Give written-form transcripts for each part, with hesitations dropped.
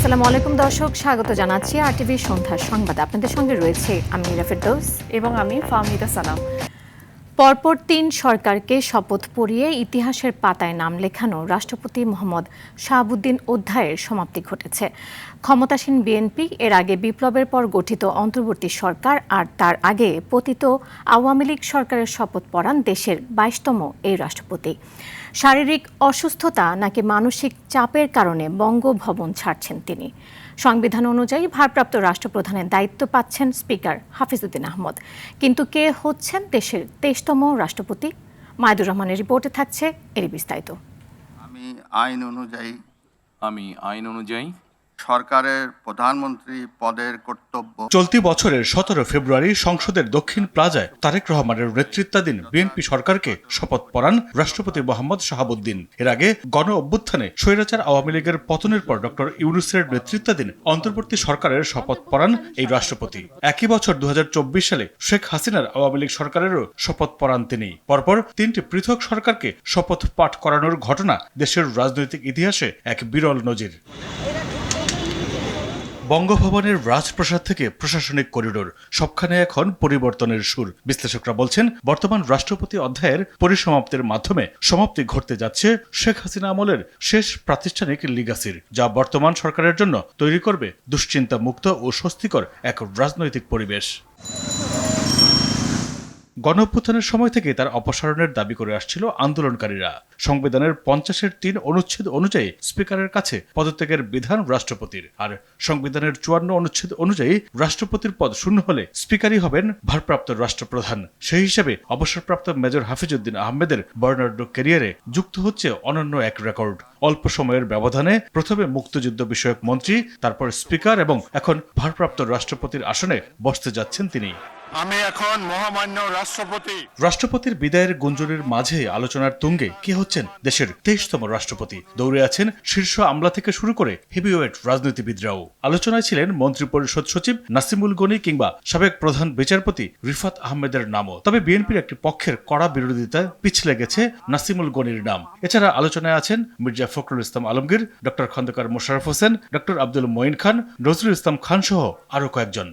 আসসালামু আলাইকুম দর্শক, স্বাগত জানাচ্ছি আরটিভি সন্ধ্যার সংবাদ। আপনাদের সঙ্গে রয়েছে আমি মীরা ফেরদৌস এবং আমি ফাহমিদা সালাম। পরপর ৩ সরকারকে শপথ পড়িয়ে ইতিহাসের পাতায় নাম লেখানো রাষ্ট্রপতি মোহাম্মদ শাহাবুদ্দিন অধ্যায়ের সমাপ্তি ঘটেছে। ক্ষমতাসীন বিএনপি, এর আগে বিপ্লবের পর গঠিত অন্তর্বর্তী সরকার আর তার আগে পতিত আওয়ামী লীগ সরকারের শপথ পড়ান দেশের ২২তম এই রাষ্ট্রপতি। শারীরিক অসুস্থতা নাকি মানসিক চাপের কারণে বঙ্গভবন ছাড়ছেন তিনি। সংবিধান অনুযায়ী ভারপ্রাপ্ত রাষ্ট্রপ্রধানের দায়িত্ব পাচ্ছেন স্পিকার হাফিজউদ্দিন আহমদ। কিন্তু কে হচ্ছেন দেশের ২৩তম রাষ্ট্রপতি? মাইদুর রহমানের রিপোর্টে থাকছে এরই বিস্তারিত। আমি আইন অনুযায়ী সরকারের প্রধানমন্ত্রী পদের কর্তব্য। চলতি বছরের ১৭ ফেব্রুয়ারি সংসদের দক্ষিণ প্লাজায় তারেক রহমানের নেতৃত্বাধীন বিএনপি সরকারকে শপথ পড়ান রাষ্ট্রপতি মোহাম্মদ শাহাবুদ্দিন। এর আগে গণ অভ্যুত্থানে স্বৈরাচার আওয়ামী লীগের পতনের পর ডক্টর ইউনূসের নেতৃত্বাধীন অন্তর্বর্তী সরকারের শপথ পড়ান এই রাষ্ট্রপতি। একই বছর ২০২৪ সালে শেখ হাসিনার আওয়ামী লীগ সরকারেরও শপথ পড়ান তিনি। পরপর ৩টি পৃথক সরকারকে শপথ পাঠ করানোর ঘটনা দেশের রাজনৈতিক ইতিহাসে এক বিরল নজির। বঙ্গভবনের রাজপ্রাসাদ থেকে প্রশাসনিক করিডোর, সবখানে এখন পরিবর্তনের সুর। বিশ্লেষকরা বলছেন, বর্তমান রাষ্ট্রপতি অধ্যায়ের পরিসমাপ্তির মাধ্যমে সমাপ্তি ঘটতে যাচ্ছে শেখ হাসিনা আমলের শেষ প্রাতিষ্ঠানিক লিগাসির, যা বর্তমান সরকারের জন্য তৈরি করবে দুশ্চিন্তা মুক্ত ও স্বস্তিকর এক রাজনৈতিক পরিবেশ। গণঅভ্যুত্থানের সময় থেকে তার অপসারণের দাবি করে আসছিল আন্দোলনকারীরা। সংবিধানের ৫০-৩ অনুচ্ছেদ অনুযায়ী স্পিকারের কাছে পদত্যাগের বিধান রাষ্ট্রপতির, আর সংবিধানের ৫৪ অনুচ্ছেদ অনুযায়ী রাষ্ট্রপতির পদ শূন্য হলে স্পিকারই হবেন ভারপ্রাপ্ত রাষ্ট্রপ্রধান। সেই হিসাবে অবসরপ্রাপ্ত মেজর হাফিজউদ্দিন আহমেদের বর্ণাঢ্য ক্যারিয়ারে যুক্ত হচ্ছে অনন্য এক রেকর্ড। অল্প সময়ের ব্যবধানে প্রথমে মুক্তিযুদ্ধ বিষয়ক মন্ত্রী, তারপর স্পিকার এবং এখন ভারপ্রাপ্ত রাষ্ট্রপতির আসনে বসতে যাচ্ছেন তিনি। আমি এখন মহামান্য রাষ্ট্রপতির বিদায়ের গুঞ্জনের মাঝে আলোচনার তুঙ্গে কে হচ্ছেন দেশের ২৩তম রাষ্ট্রপতি। দৌড়ে আছেন শীর্ষ আমলা থেকে শুরু করে হেভিওয়েট রাজনীতিবিদরাও। আলোচনায় ছিলেন মন্ত্রিপরিষদ সচিব নাসিমুল গনি কিংবা সাবেক প্রধান বিচারপতি রিফাত আহমেদের নামও। তবে বিএনপির একটি পক্ষের কড়া বিরোধিতায় পিছলে গেছে নাসিমুল গনির নাম। এছাড়া আলোচনায় আছেন মির্জা ফখরুল ইসলাম আলমগীর, ডক্টর খন্দকার মোশাররফ হোসেন, ডক্টর আব্দুল মঈন খান, নজরুল ইসলাম খান সহ আরও কয়েকজন।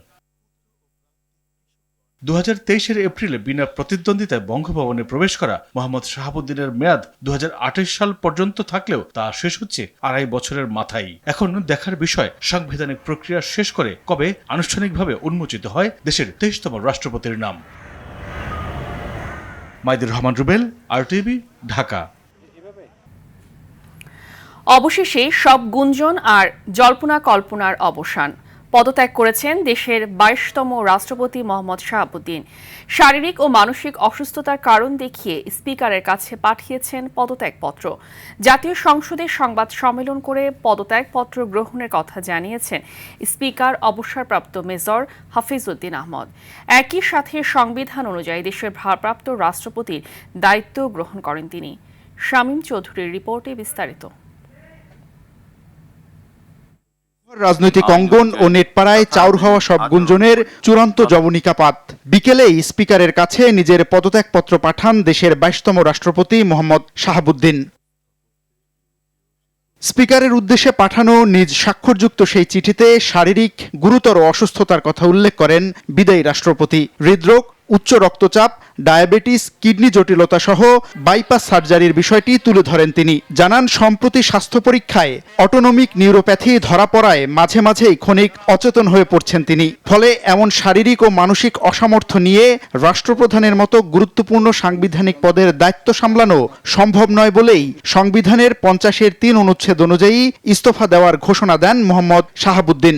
২০২৩ এপ্রিলে বিনা প্রতিদ্বন্দ্বিতায় বঙ্গভবনে প্রবেশ করা মোহাম্মদ শাহাবুদ্দিনের মেয়াদ ২০২৮ সাল পর্যন্ত থাকলেও তা শেষ হচ্ছে ২.৫ বছরের মাথায়। এখন দেখার বিষয়, সাংবিধানিক প্রক্রিয়া শেষ করে কবে আনুষ্ঠানিকভাবে উন্মোচিত হয় দেশের ২৩তম রাষ্ট্রপতির নাম। মাইদুর রহমান রুবেল, আরটিভি, ঢাকা। অবশেষে সব গুঞ্জন আর জল্পনা কল্পনার অবসান। পদত্যাগ করেছেন দেশের ২২তম রাষ্ট্রপতি মোহাম্মদ শাহাবুদ্দিন। শারীরিক ও মানসিক অসুস্থতার কারণ দেখিয়ে স্পিকারের কাছে পাঠিয়েছেন পদত্যাগপত্র। জাতীয় সংসদে সংবাদ সম্মেলন করে পদত্যাগপত্র গ্রহণের কথা জানিয়েছেন স্পিকার অবসরপ্রাপ্ত মেজর হাফিজউদ্দিন আহমদ। একই সাথে সংবিধান অনুযায়ী দেশের ভারপ্রাপ্ত রাষ্ট্রপতির দায়িত্ব গ্রহণ করেন তিনি। শামীম চৌধুরীর রিপোর্টে বিস্তারিত। রাজনৈতিক অঙ্গন ও নেটপাড়ায় চাউর হওয়া সব গুঞ্জনের চূড়ান্ত জবনিকাপাত। বিকেলেই স্পিকারের কাছে নিজের পদত্যাগপত্র পাঠান দেশের ২২তম রাষ্ট্রপতি মোহাম্মদ শাহাবুদ্দিন। স্পিকারের উদ্দেশ্যে পাঠানো নিজ স্বাক্ষরযুক্ত সেই চিঠিতে শারীরিক গুরুতর অসুস্থতার কথা উল্লেখ করেন বিদায়ী রাষ্ট্রপতি। হৃদরোগ, উচ্চ রক্তচাপ, ডায়াবেটিস, কিডনি জটিলতা সহ বাইপাস সার্জারির বিষয়টি তুলে ধরেন তিনি। জানান, সম্প্রতি স্বাস্থ্য পরীক্ষায় অটোনমিক নিউরোপ্যাথি ধরা পড়ায় মাঝে মাঝেই ক্ষণিক অচেতন হয়ে পড়ছেন তিনি। ফলে এমন শারীরিক ও মানসিক অসামর্থ্য নিয়ে রাষ্ট্রপ্রধানের মতো গুরুত্বপূর্ণ সাংবিধানিক পদের দায়িত্ব সামলানো সম্ভব নয় বলেই সংবিধানের ৫০-৩ অনুচ্ছেদ অনুযায়ী ইস্তফা দেওয়ার ঘোষণা দেন মোহাম্মদ শাহাবুদ্দিন।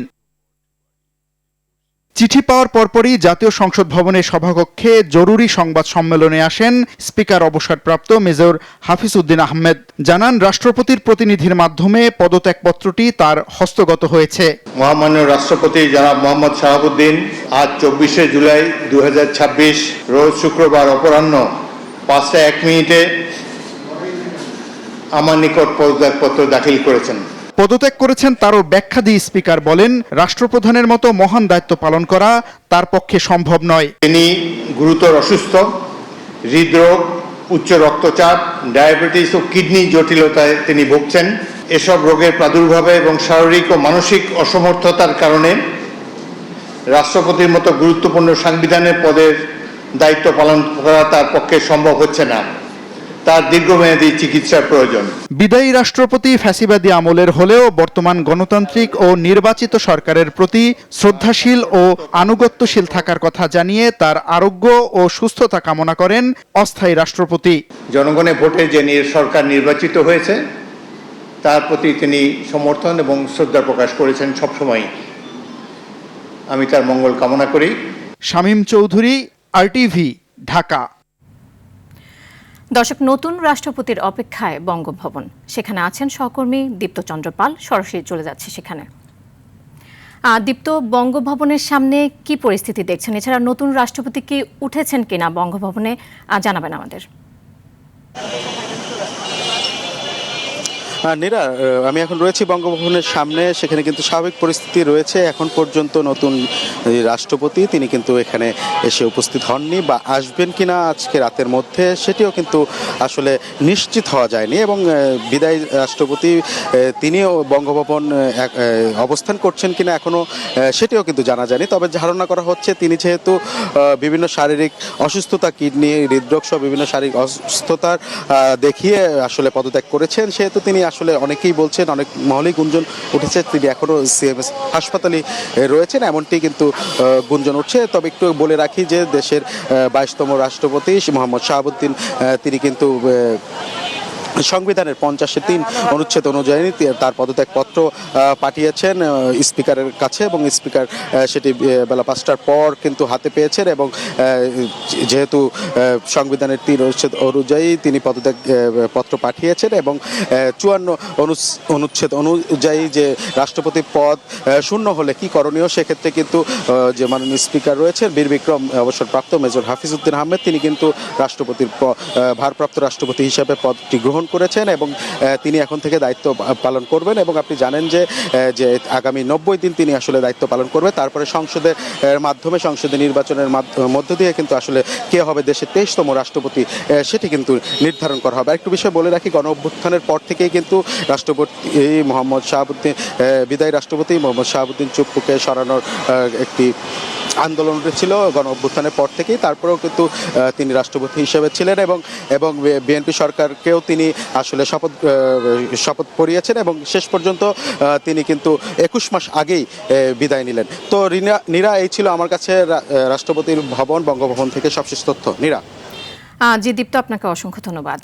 চিঠি পাওয়ার পরপরই জাতীয় সংসদ ভবনের সভাকক্ষে জরুরি সংবাদ সম্মেলনে আসেন স্পিকার অবসরপ্রাপ্ত মেজর হাফিজউদ্দিন আহমেদ। জানান, রাষ্ট্রপতির প্রতিনিধির মাধ্যমে পদত্যাগপত্রটি তার হস্তগত হয়েছে। মহামান্য রাষ্ট্রপতি জনাব মোহাম্মদ শাহাবুদ্দিন আজ ২৪শে জুলাই ২০২৬ রোজ শুক্রবার অপরাহ্ন ৫টা ১ মিনিটে আমার নিকট পদত্যাগপত্র দাখিল করেছেন। পদত্যাগ করেছেন তারও ব্যাখ্যা দিয়ে স্পিকার বলেন, রাষ্ট্রপ্রধানের মতো মহান দায়িত্ব পালন করা তার পক্ষে সম্ভব নয়। তিনি গুরুতর অসুস্থ, হৃদরোগ, উচ্চ রক্তচাপ, ডায়াবেটিস ও কিডনি জটিলতায় তিনি ভুগছেন। এসব রোগের প্রাদুর্ভাবে এবং শারীরিক ও মানসিক অসমর্থতার কারণে রাষ্ট্রপতির মতো গুরুত্বপূর্ণ সাংবিধানিক পদের দায়িত্ব পালন করা তার পক্ষে সম্ভব হচ্ছে না। তার দীর্ঘমেয়াদী চিকিৎসার প্রয়োজন। বিদায়ী রাষ্ট্রপতি ফ্যাসিবাদী আমলের হলেও বর্তমান গণতান্ত্রিক ও নির্বাচিত সরকারের প্রতি শ্রদ্ধাশীল ও আনুগত্যশীল থাকার কথা জানিয়ে তার আরোগ্য ও সুস্থতা কামনা করেন অস্থায়ী রাষ্ট্রপতি। জনগণের ভোটে যে সরকার নির্বাচিত হয়েছে তার প্রতি তিনি সমর্থন এবং শ্রদ্ধা প্রকাশ করেছেন সবসময়। আমি তার মঙ্গল কামনা করি। শামীম চৌধুরী, RTV, ঢাকা। দর্শক, নতুন রাষ্ট্রপতির অপেক্ষায় বঙ্গভবন। সেখানে আছেন সহকর্মী দীপ্ত চন্দ্র পাল। সরাসরি চলে যাচ্ছে সেখানে। দীপ্ত, বঙ্গভবনের সামনে কি পরিস্থিতি দেখছেন? এছাড়া নতুন রাষ্ট্রপতি কি উঠেছেন কিনা বঙ্গভবনে জানাবেন আমাদের। নীরা, আমি এখন রয়েছি বঙ্গভবনের সামনে। সেখানে কিন্তু স্বাভাবিক পরিস্থিতি রয়েছে। এখন পর্যন্ত নতুন রাষ্ট্রপতি তিনি কিন্তু এখানে এসে উপস্থিত হননি বা আসবেন কিনা আজকে রাতের মধ্যে সেটিও কিন্তু আসলে নিশ্চিত হওয়া যায়নি। এবং বিদায়ী রাষ্ট্রপতি তিনিও বঙ্গভবন অবস্থান করছেন কিনা এখনও সেটিও কিন্তু জানা যায়নি। তবে ধারণা করা হচ্ছে তিনি যেহেতু বিভিন্ন শারীরিক অসুস্থতা, কিডনি, হৃদরোগ সহ বিভিন্ন শারীরিক অসুস্থতার দেখিয়ে আসলে পদত্যাগ করেছেন, সেহেতু তিনি আসলে অনেকেই বলছেন, অনেক মহলেই গুঞ্জন উঠেছে তিনি এখনও CMS হাসপাতালে রয়েছেন, এমনটি কিন্তু গুঞ্জন উঠছে। তবে একটু বলে রাখি যে দেশের 22তম রাষ্ট্রপতি মোহাম্মদ শাহাবুদ্দিন তিনি কিন্তু সংবিধানের 50(3) অনুচ্ছেদ অনুযায়ী তার পদত্যাগপত্র পাঠিয়েছেন স্পিকারের কাছে এবং স্পিকার সেটি বেলা 5টার পর কিন্তু হাতে পেয়েছেন। এবং যেহেতু সংবিধানের 3 অনুচ্ছেদ অনুযায়ী তিনি পদত্যাগ পত্র পাঠিয়েছেন এবং 54 অনুচ্ছেদ অনুযায়ী যে রাষ্ট্রপতি পদ শূন্য হলে কি করণীয়, সেক্ষেত্রে কিন্তু যে মাননীয় স্পিকার রয়েছেন বীর বিক্রম অবসরপ্রাপ্ত মেজর হাফিজউদ্দিন আহমেদ তিনি কিন্তু রাষ্ট্রপতির ভারপ্রাপ্ত রাষ্ট্রপতি হিসাবে পদটি গ্রহণ করেছেন এবং তিনি এখন থেকে দায়িত্ব পালন করবেন। এবং আপনি জানেন যে আগামী 90 দিন তিনি আসলে দায়িত্ব পালন করবে। তারপরে সংসদের মাধ্যমে, সংসদীয় নির্বাচনের মধ্য দিয়ে কিন্তু আসলে কে হবে দেশের 23তম রাষ্ট্রপতি সেটি কিন্তু নির্ধারণ করা হবে। আরেকটু বিষয় বলে রাখি, গণ অভ্যুত্থানের পর থেকেই কিন্তু রাষ্ট্রপতি মোহাম্মদ শাহাবুদ্দিন, বিদায়ী রাষ্ট্রপতি মোহাম্মদ শাহাবুদ্দিন চুপ্পুকে সরানোর একটি আন্দোলন উঠেছিল গণ অভ্যুত্থানের পর থেকেই। তারপরেও কিন্তু তিনি রাষ্ট্রপতি হিসেবে ছিলেন এবং বিএনপি সরকারকেও তিনি আসলে শপথ পড়িয়েছেন এবং শেষ পর্যন্ত তিনি কিন্তু 21 মাস আগেই বিদায় নিলেন। তো নীরা, এই ছিল আমার কাছে রাষ্ট্রপতির ভবন বঙ্গভবন থেকে সবশেষ তথ্য। নীরা। জি দীপ্ত, আপনাকে অসংখ্য ধন্যবাদ।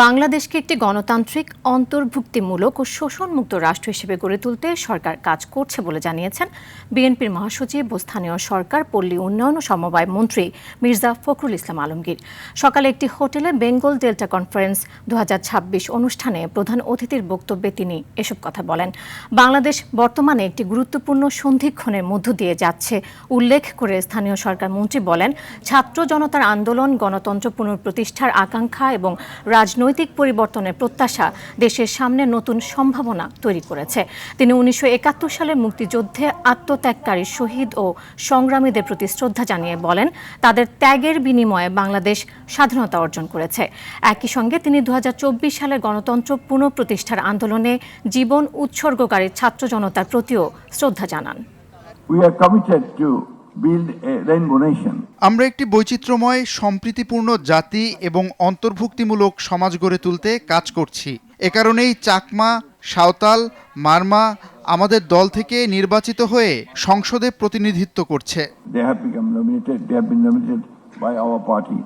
বাংলাদেশকে একটি গণতান্ত্রিক, অন্তর্ভুক্তিমূলক ও শোষণমুক্ত রাষ্ট্র হিসেবে গড়ে তুলতে সরকার কাজ করছে বলে জানিয়েছেন বিএনপির মহাসচিব ও স্থানীয় সরকার, পল্লী উন্নয়ন ও সমবায় মন্ত্রী মির্জা ফখরুল ইসলাম আলমগীর। সকালে একটি হোটেলে বেঙ্গল ডেল্টা কনফারেন্স 2026 অনুষ্ঠানে প্রধান অতিথির বক্তব্যে তিনি এসব কথা বলেন। বাংলাদেশ বর্তমানে একটি গুরুত্বপূর্ণ সন্ধিক্ষণের মধ্য দিয়ে যাচ্ছে উল্লেখ করে স্থানীয় সরকার মন্ত্রী বলেন, ছাত্র জনতার আন্দোলন, গণতন্ত্র পুনঃপ্রতিষ্ঠার আকাঙ্ক্ষা এবং রাজনৈতিক পরিবর্তনের প্রত্যাশা দেশের সামনে নতুন সম্ভাবনা তৈরি করেছে। তিনি 1971 সালের মুক্তিযুদ্ধে আত্মত্যাগকারী শহীদ ও সংগ্রামীদের প্রতি শ্রদ্ধা জানিয়ে বলেন, তাদের ত্যাগের বিনিময়ে বাংলাদেশ স্বাধীনতা অর্জন করেছে। একই সঙ্গে তিনি 2024 সালের গণতন্ত্র পুনঃপ্রতিষ্ঠার আন্দোলনে জীবন উৎসর্গকারী ছাত্র জনতার প্রতিও শ্রদ্ধা জানান। We are committed to build a rainbow nation. আমরা একটি বৈচিত্র্যময়, সম্প্রীতিপূর্ণ জাতি এবং অন্তর্ভুক্তিমূলক সমাজ গড়ে তুলতে কাজ করছি। এ কারণেই চাকমা, সাঁওতাল, মারমা আমাদের দল থেকে নির্বাচিত হয়ে সংসদে প্রতিনিধিত্ব করছে। They have been nominated by our party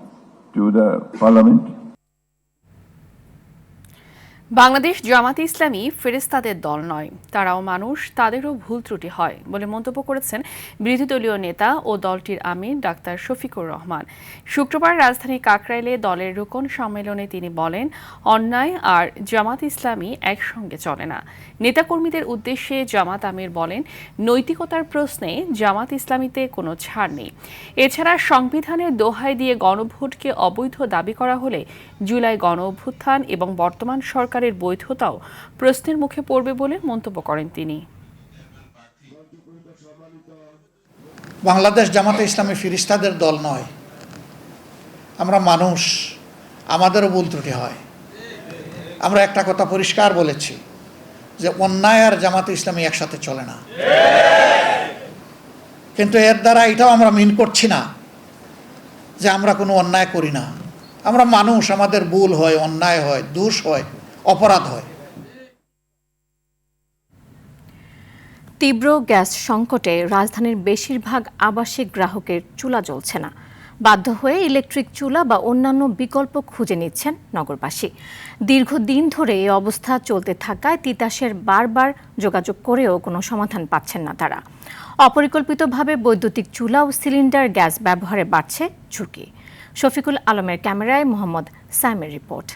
to the parliament. Bangladesh জামাতে ইসলামী ফেরেশতাদের দল নয়, তারাও মানুষ, তাদেরও ভুল ত্রুটি হয় বলে মন্তব্য করেছেন বিরোধী দলীয় নেতা ও দলটির আমির ডাক্তার শফিকুর রহমান। শুক্রবার রাজধানীর কাকরাইলে দলের রুকন সম্মেলনে তিনি বলেন, অন্যায় আর জামাত ইসলামী একসঙ্গে চলে না। নেতাকর্মীদের উদ্দেশ্যে জামাত আমির বলেন, নৈতিকতার প্রশ্নে জামাত ইসলামীতে কোনো ছাড় নেই। এছাড়া সংবিধানের দোহাই দিয়ে গণভোটকে অবৈধ দাবি করা হলে জুলাই গণ অভ্যুত্থান এবং বর্তমান সরকারের বৈধতাও প্রশ্নের মুখে পড়বে বলে মন্তব্য করেন তিনি। বাংলাদেশ জামাতে ইসলামী ফেরেশতাদের দল নয়, আমরা মানুষ, আমাদেরও ভুল ত্রুটি হয়। আমরা একটা কথা পরিষ্কার বলেছি যে অন্যায় আর জামাতে ইসলামী একসাথে চলে না, কিন্তু এর দ্বারা এটাও আমরা মিন করছি না যে আমরা কোনো অন্যায় করি না। আমরা মানুষ, আমাদের ভুল হয়, অন্যায় হয়, দোষ হয়, অপরাধ হয়। তীব্র গ্যাস সংকটে রাজধানীর বেশিরভাগ আবাসিক গ্রাহকের চুলা জ্বলছে না। বাধ্য হয়ে ইলেকট্রিক চুলা বা অন্যান্য বিকল্প খুঁজে নিচ্ছেন নগরবাসী। দীর্ঘদিন ধরে এই অবস্থা চলতে থাকায় তিতাসের বারবার যোগাযোগ করেও কোনো সমাধান পাচ্ছেন না তারা। অপরিকল্পিতভাবে বৈদ্যুতিক চুলা ও সিলিন্ডার গ্যাস ব্যবহারে বাড়ছে ঝুঁকি। শফিকুল আলমের ক্যামেরায় মোহাম্মদ সাইমের রিপোর্ট।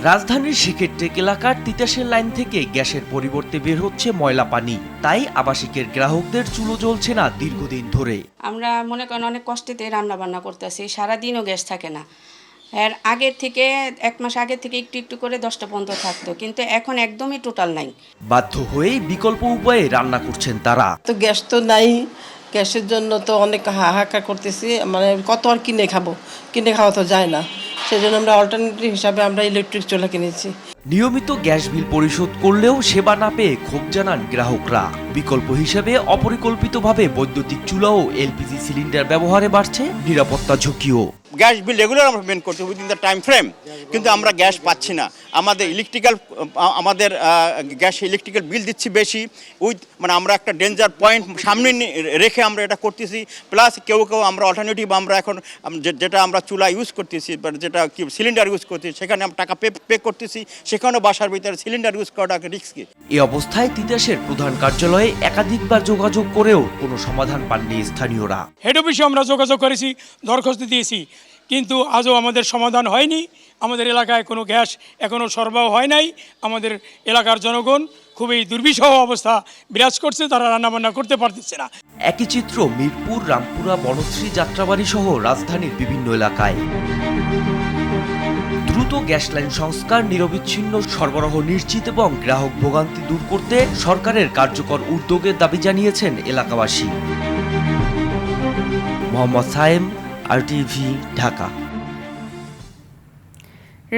রাজধানীর শিকেরটেক এলাকার তিতাসের লাইন থেকে গ্যাসের পরিবর্তে বের হচ্ছে ময়লা পানি, তাই আবাসিকের গ্রাহকদের চুলো জ্বলছে না দীর্ঘদিন ধরে। আমরা মনে করেন অনেক কষ্টেতে রান্না বান্না করতেছি, সারাদিনও গ্যাস থাকে না। এর আগের থেকে 1 মাস আগের থেকে একটু একটু করে 10টা পর্যন্ত থাকতো, কিন্তু এখন একদমই টোটাল নাই। বাধ্য হয়ে বিকল্প উপায়ে রান্না করছেন তারা। তো গ্যাস তো নাই, গ্যাসের জন্য তো অনেক হাহাকার করতেছি, মানে কত আর কিনে খাওয়া তো যায় না, সেজন্য আমরা অল্টারনেটিভ হিসাবে আমরা ইলেকট্রিক চুলা কিনেছি। নিয়মিত গ্যাস বিল পরিশোধ করলেও সেবা না পেয়ে ক্ষোভ জানান গ্রাহকরা। বিকল্প হিসেবে অপরিকল্পিতভাবে বৈদ্যুতিক চুলা ও এলপিজি সিলিন্ডার ব্যবহারে বাড়ছে নিরাপত্তা ঝুঁকিও। গ্যাস বিল রেগুলার আমরা পেমেন্ট করছি উইদিন দ্য টাইম ফ্রেম, কিন্তু আমরা গ্যাস পাচ্ছি না। আমাদের ইলেকট্রিক্যাল বিল দিচ্ছি বেশি, মানে আমরা একটা ডেঞ্জার পয়েন্ট সামনে রেখে আমরা এটা করতেছি। প্লাস কেউ আমরা অল্টারনেটিভ আমরা এখন যেটা আমরা চুলা ইউজ করতেছি, যেটা কি সিলিন্ডার ইউজ করতেছি, সেখানে আমরা টাকা পে করতেছি, সেখানেও বাসার ভিতরে সিলিন্ডার ইউজ করাটা রিস্কি। এই অবস্থায় তিতাসের প্রধান কার্যালয়ে একাধিকবার যোগাযোগ করেও কোনো সমাধান পাননি স্থানীয়রা। হেড অফিসে আমরা যোগাযোগ করেছি, দরখাস্ত দিয়েছি, কিন্তু আজও আমাদের সমাধান হয়নি। আমাদের এলাকায় কোনো গ্যাস এখনও সরবরাহ হয় নাই। আমাদের এলাকার জনগণ খুবই দুর্বিষহ অবস্থা বিরাজ করছে, তারা রান্নাবান্না করতে পারতেছে না। একই চিত্র মিরপুর, রামপুরা, বনশ্রী, যাত্রাবাড়ি সহ রাজধানীর বিভিন্ন এলাকায়। দ্রুত গ্যাস লাইন সংস্কার, নিরবিচ্ছিন্ন সরবরাহ নিশ্চিত এবং গ্রাহক ভোগান্তি দূর করতে সরকারের কার্যকর উদ্যোগের দাবি জানিয়েছেন এলাকাবাসী। মোহাম্মদ সাইম, RTV, ঢাকা।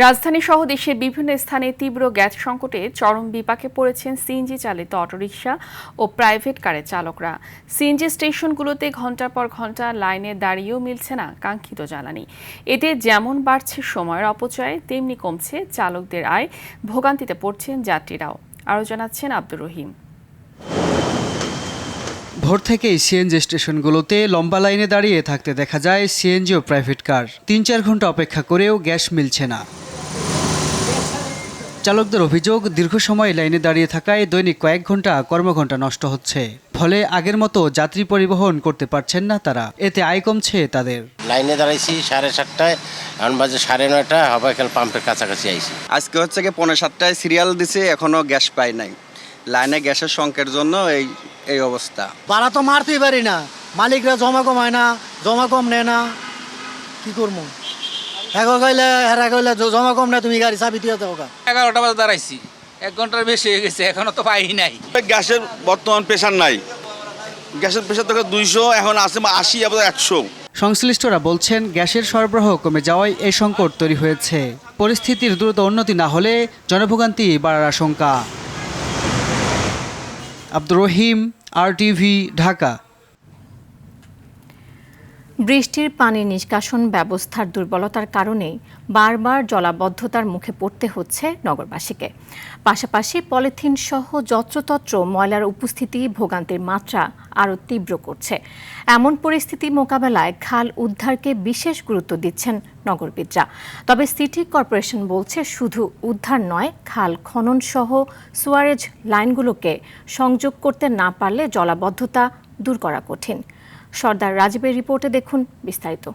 রাজধানী সহ দেশের বিভিন্ন স্থানে তীব্র গ্যাস সংকটে চরম বিপাকে পড়েছেন সিএনজি চালিত অটোরিকশা ও প্রাইভেট কারের চালকরা। সিএনজি স্টেশনগুলোতে ঘন্টার পর ঘন্টা লাইনে দাঁড়িয়েও মিলছে না কাঙ্ক্ষিত জ্বালানি। এতে যেমন বাড়ছে সময়ের অপচয়, তেমনি কমছে চালকদের আয়, ভোগান্তিতে পড়ছেন যাত্রীরাও। আরও জানাচ্ছেন আব্দুর রহিম। ভোর থেকেই সিএনজি স্টেশনগুলোতে লম্বা লাইনে দাঁড়িয়ে থাকতে দেখা যায় সিএনজি ও প্রাইভেট কার। 3-4 ঘন্টা অপেক্ষা করেও গ্যাস মিলছে না। চালকদের অভিযোগ, দীর্ঘ সময় লাইনে দাঁড়িয়ে থাকায় দৈনিক কয়েক ঘন্টা কর্মঘণ্টা নষ্ট হচ্ছে। ফলে আগের মতো যাত্রী পরিবহন করতে পারছেন না তারা, এতে আয় কমছে তাদের। লাইনে দাঁড়াইছি 7:30টায়, এখন বাজে 9:30, হবা খেল পাম্পের কাছাকাছি আইছি। আজকে হচ্ছে কি 7:45টায় সিরিয়াল দিছে, এখনো গ্যাস পাই নাই। লাইনে গ্যাসের সংকটের জন্য এই অবস্থা। ভাড়া তো মারতেই পারি না, মালিকরা জমা কমায় না, জমা কম নেয় না, কি করবো? হেরা কইলে জমা কম না, তুমি গাড়ি চাবি দিয়ে দাও। 11টা বাজে দাঁড়াইছি, 1 ঘন্টার বেশি হয়ে গেছে, এখনো তো পাই নাই। গ্যাসের বর্তমান প্রেশার নাই, গ্যাসের প্রেশার তো 200, এখন আছে 80 আবার 100। সংশ্লিষ্টরা বলছেন, গ্যাসের সরবরাহ কমে যাওয়ায় এই সংকট তৈরি হয়েছে। পরিস্থিতির দ্রুত উন্নতি না হলে জনভোগান্তি বাড়ার আশঙ্কা। আব্দুর রহিম, RTV, ঢাকা। বৃষ্টির পানি নিষ্কাশন ব্যবস্থার দুর্বলতার কারণেই বারবার জলাবদ্ধতার মুখে পড়তে হচ্ছে নগরবাসীকে। পাশাপাশি পলিথিন সহ যত্রতত্র ময়লার উপস্থিতি ভোগান্তির মাত্রা আরও তীব্র করছে। এমন পরিস্থিতি মোকাবেলায় খাল উদ্ধারকে বিশেষ গুরুত্ব দিচ্ছেন নগরবিদরা। তবে সিটি কর্পোরেশন বলছে, শুধু উদ্ধার নয়, খাল খনন সহ সুয়ারেজ লাইনগুলোকে সংযোগ করতে না পারলে জলাবদ্ধতা দূর করা কঠিন। সর্দার রাজীবের রিপোর্টে দেখুন বিস্তারিত।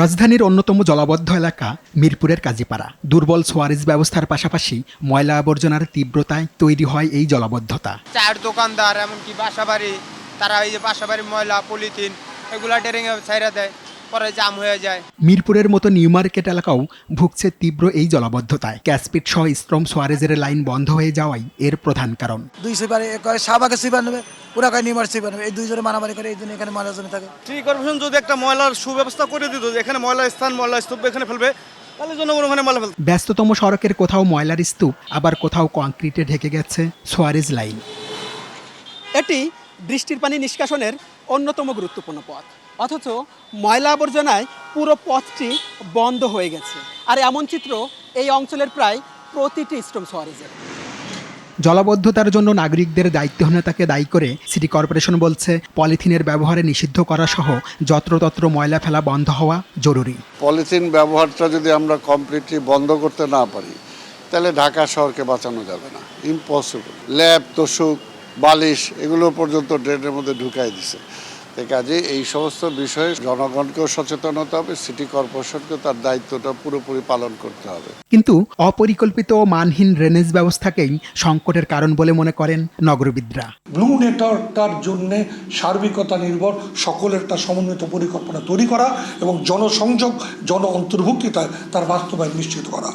রাজধানীর অন্যতম জলাবদ্ধ এলাকা মিরপুরের কাজীপাড়া। দুর্বল সোয়ারেজ ব্যবস্থার পাশাপাশি ময়লা আবর্জনার তীব্রতায় তৈরি হয় এই জলাবদ্ধতা। চায়ের দোকানদার, এমনকি বাসাবাড়ি, তারা এই যে বাসাবাড়ির ময়লা পলিথিন এগুলা ড্রেনে ছাইরা দেয়, পরে জাম হয়ে যায়। মিরপুরের মতো নিউ মার্কেট এলাকাও ভুগছে তীব্র এই জলাবদ্ধতায়। ক্যাসপিট সহ স্ট্রম সোয়ারেজের লাইন বন্ধ হয়ে যাওয়াই এর প্রধান কারণ। 2 সুইপার কয় শাহবাগে সুইপার নেবে, ওরা কয় নিউমার সুইপার নেবে, এই দুইজনে মারামারি করে, এই জন্য এখানে ময়লা জমে থাকে। সিটি কর্পোরেশন যদি একটা ময়লার সুব্যবস্থা করে দিত, এখানে ময়লা স্থান ময়লা স্তূপ এখানে ফেলবে, তাহলে জনগণ ওখানে ময়লা ফেলবে। ব্যস্ততম সড়কের কোথাও ময়লার স্তূপ, আবার কোথাও কংক্রিটে ঢেকে গেছে সোয়ারেজ লাইন। এটি বৃষ্টির পানি নিষ্কাশনের অন্যতম গুরুত্বপূর্ণ পথ, অথচ ময়লা আবর্জনায় পুরো পথটি বন্ধ হয়ে গেছে। আর এমন চিত্র এই অঞ্চলের প্রায় প্রতিটি স্ট্রম সোয়ারেজের। জলাবদ্ধতার জন্য নাগরিকদের দায়িত্বহীনতাকে দায়ী করে সিটি কর্পোরেশন বলছে পলিথিনের ব্যবহারে নিষিদ্ধ করা সহ যত্রতত্র ময়লা ফেলা বন্ধ হওয়া জরুরি। পলিথিন ব্যবহারটা যদি আমরা কমপ্লিটলি বন্ধ করতে না পারি, তাহলে ঢাকা শহরকে বাঁচানো যাবে না, ইম্পসিবল। ল্যাব, তোষক, বালিশ এগুলো পর্যন্ত ড্রেনের মধ্যে ঢুকাই দিছে। কাজে এই সমস্ত বিষয়ে জনগণকেও সচেতন হতে হবে, সিটি কর্পোরেশনকে তার দায়িত্বটা পুরোপুরি পালন করতে হবে। কিন্তু অপরিকল্পিত ও মানহীন ড্রেনেজ ব্যবস্থাকেই সংকটের কারণ বলে মনে করেন নগরবিদরা। ব্লু নেটওয়ার্কটার জন্য সার্বিকতা নির্ভর সকলের একটা সমন্বিত পরিকল্পনা তৈরি করা এবং জনসংযোগ, জন অন্তর্ভুক্তিতায় তার বাস্তবায়ন নিশ্চিত করা।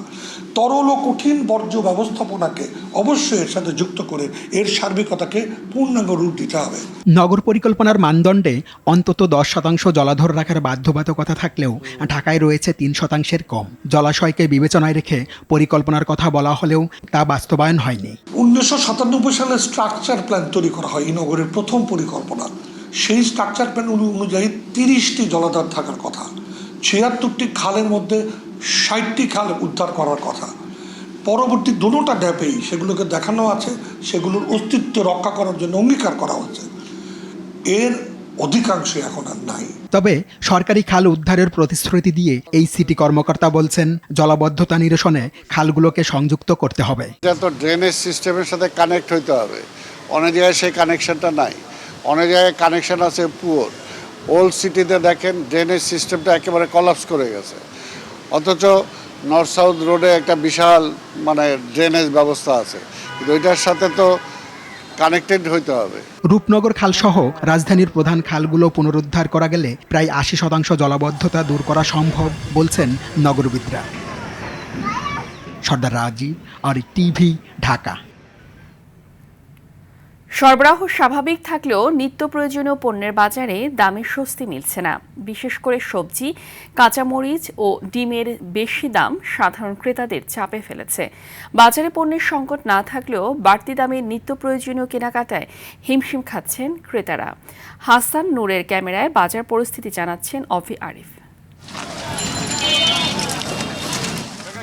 তরল ও কঠিন বর্জ্য ব্যবস্থাপনাকে অবশ্যই এর সাথে যুক্ত করে এর সার্বিকতাকে পূর্ণাঙ্গ রূপ দিতে হবে। নগর পরিকল্পনার মানদণ্ডে অন্তত 10% জলাধর রাখার বাধ্যবাধকতা থাকলেও ঢাকায় রয়েছে 3% কম। জলাশয়কে বিবেচনায় রেখে পরিকল্পনার কথা বলা হলেও তা বাস্তবায়ন হয়নি। 1997 সালে স্ট্রাকচার প্ল্যান তৈরি করা হয় এই নগরের প্রথম পরিকল্পনা। সেই স্ট্রাকচার প্ল্যান অনুযায়ী 30টি জলাধার থাকার কথা, 76টি খালের মধ্যে 60টি খাল উদ্ধার করার কথা। পরবর্তী দুটোটা ড্যাপেই সেগুলোকে দেখানো আছে, সেগুলোর অস্তিত্ব রক্ষা করার জন্য অঙ্গীকার করা হচ্ছে। এর অধিকাংশ এখন আর নাই। তবে সরকারি খাল উদ্ধারের প্রতিশ্রুতি দিয়ে এই সিটি কর্মকর্তা বলছেন জলাবদ্ধতা নিরসনে খালগুলোকে সংযুক্ত করতে হবে। এটা তো ড্রেনেজ সিস্টেমের সাথে কানেক্ট হইতে হবে। অনেক জায়গায় সেই কানেকশনটা নাই, অনেক জায়গায় কানেকশন আছে পুয়ার। ওল্ড সিটিতে দেখেন ড্রেনেজ সিস্টেমটা একেবারে কলাপস করে গেছে, অথচ নর্থ সাউথ রোডে একটা বিশাল ড্রেনেজ ব্যবস্থা আছে, কিন্তু ওইটার সাথে তো কানেক্টেড হইতে হবে। রূপনগর খাল সহ রাজধানীর প্রধান খালগুলো পুনরুদ্ধার করা গেলে প্রায় 80% জলাবদ্ধতা দূর করা সম্ভব বলছেন নগরবিদরা। সর্দার রাজীব, আর টিভি, ঢাকা। সরবরাহ স্বাভাবিক থাকলেও নিত্য প্রয়োজনীয় পণ্যের বাজারে দামে স্বস্তি মিলছে না। বিশেষ করে সবজি, কাঁচামরিচ ও ডিমের বেশি দাম সাধারণ ক্রেতাদের চাপে ফেলেছে। বাজারে পণ্যের সংকট না থাকলেও বাড়তি দামে নিত্য প্রয়োজনীয় কেনাকাটায় হিমশিম খাচ্ছেন ক্রেতারা। হাসান নূরের ক্যামেরায় বাজার পরিস্থিতি জানাচ্ছেন অভি আরিফ।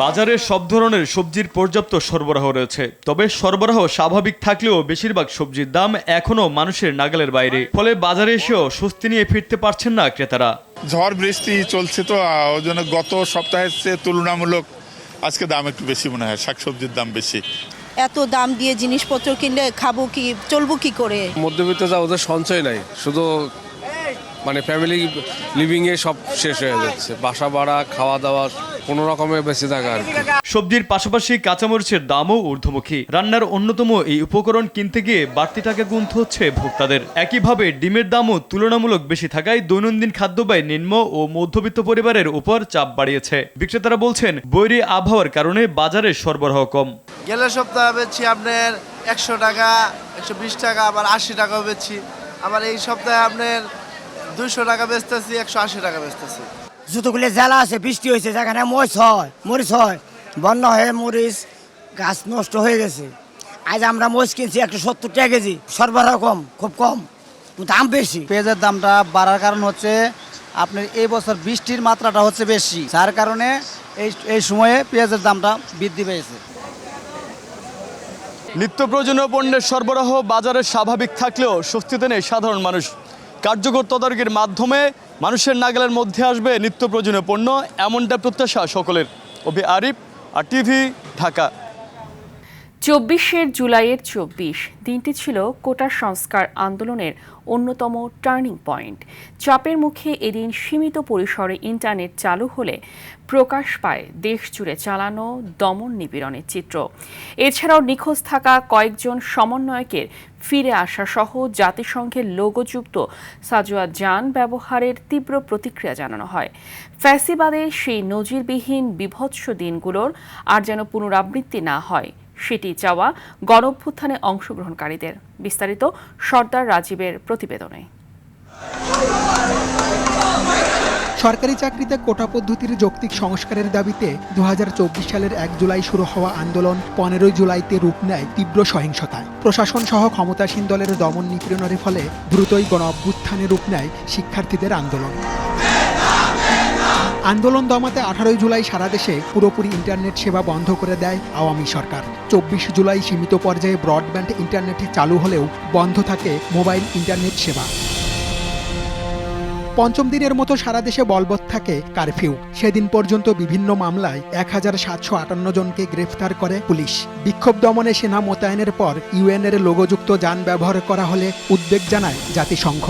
বাজারে সব ধরনের সবজির পর্যাপ্ত সরবরাহ রয়েছে, তবে সরবরাহ স্বাভাবিক থাকলেও বেশিরভাগ সবজির দাম এখনো মানুষের নাগালের বাইরে। ফলে বাজারে এসেও স্বস্তি নিয়ে ফিরতে পারছেন না ক্রেতারা। ঝড় বৃষ্টি চলছে তো, ওই জন্য গত সপ্তাহের চেয়ে তুলনামূলক আজকে দাম একটু বেশি মনে হয়, শাকসবজির দাম বেশি। এত দাম দিয়ে জিনিসপত্র কিনলে খাবো কি, চলবো কি করে? মধ্যবিত্ত যা ওদের সঞ্চয় নাই, শুধু ফ্যামিলি লিভিংয়ে সব শেষ হয়ে যাচ্ছে। বাসা ভাড়া, খাওয়া দাওয়া, কোনো রকমের বেঁচে থাকা আর কি। সবজির পাশাপাশি কাঁচামরিচের দামও ঊর্ধ্বমুখী। রান্নার অন্যতম এই উপকরণ কিনতে গিয়ে বাড়তি টাকা গুনতে হচ্ছে ভোক্তাদের। একইভাবে ডিমের দামও তুলনামূলক বেশি থাকায় দৈনন্দিন খাদ্যব্যয় নিম্ন ও মধ্যবিত্ত পরিবারের উপর চাপ বাড়িয়েছে। বিক্রেতারা বলছেন বৈরী আবহাওয়ার কারণে বাজারে সরবরাহ কম। গেলে সপ্তাহে বেচছি আপনার 100 টাকা, 120 টাকা, আবার 80 টাকাও বেচছি। আবার এই সপ্তাহে আপনার 200 টাকা বেচতেছি, 180 টাকা বেচতেছি। যতগুলো জেলা আছে, বৃষ্টি হয়েছে, যেখানে মরিচ হয়, বন্যা হয়ে মরিচ গাছ নষ্ট হয়ে গেছে। আজ আমরা মরিচ কিনছি 170 টাকা কেজি, সরবরাহ কম, খুব কম, দাম বেশি। পেঁয়াজের দামটা বাড়ার কারণ হচ্ছে আপনার এই বছর বৃষ্টির মাত্রাটা হচ্ছে বেশি, যার কারণে এই সময়ে পেঁয়াজের দামটা বৃদ্ধি পেয়েছে। নিত্য প্রয়োজনীয় পণ্যের সরবরাহ বাজারে স্বাভাবিক থাকলেও স্বস্তিতে নেই সাধারণ মানুষ। কার্যকর তদারকির মাধ্যমে মানুষের নাগালের মধ্যে আসবে নিত্য প্রয়োজনীয় পণ্য, এমনটা প্রত্যাশা সকলের। অভি আরিফ, আর টিভি, ঢাকা। 24 জুলাইয়ের 24 দিনটি ছিল কোটা সংস্কার আন্দোলনের অন্যতম টার্নিং পয়েন্ট। চাপের মুখে এদিন সীমিত পরিসরে ইন্টারনেট চালু হলে প্রকাশ পায় দেশ জুড়ে চালানো দমন নিপীড়নের চিত্র। এছাড়াও নিখোঁজ থাকা কয়েকজন সমন্বয়কের ফিরে আসা সহ জাতিসংঘের লোগোযুক্ত সাজোয়া যান ব্যবহারের তীব্র প্রতিক্রিয়া জানানো হয়। ফ্যাসিবাদের সেই নজিরবিহীন বিভৎস দিনগুলোর আর যেন পুনরাবৃত্তি না হয় সেটি চাওয়া গণঅভ্যুত্থানে অংশগ্রহণকারীদের। বিস্তারিত সর্দার রাজীবের প্রতিবেদনে। সরকারি চাকরিতে কোটা পদ্ধতির যৌক্তিক সংস্কারের দাবিতে 2024 সালের 1 জুলাই শুরু হওয়া আন্দোলন 15 জুলাইতে রূপ নেয় তীব্র সহিংসতায়। প্রশাসন সহ ক্ষমতাসীন দলের দমন নিপীড়নের ফলে দ্রুতই গণঅভ্যুত্থানে রূপ নেয় শিক্ষার্থীদের আন্দোলন। আন্দোলন দমাতে 18 জুলাই সারা দেশে পুরোপুরি ইন্টারনেট সেবা বন্ধ করে দেয় আওয়ামী সরকার। 24 জুলাই সীমিত পর্যায়ে ব্রডব্যান্ড ইন্টারনেট চালু হলেও বন্ধ থাকে মোবাইল ইন্টারনেট সেবা। পঞ্চম দিনের মতো সারা দেশে বলবৎ থাকে কারফিউ। সেদিন পর্যন্ত বিভিন্ন মামলায় 1758 জনকে গ্রেফতার করে পুলিশ। বিক্ষোভ দমনে সেনা মোতায়েনের পর ইউএনের লোগোযুক্ত যান ব্যবহার করা হলে উদ্বেগ জানায় জাতিসংঘ।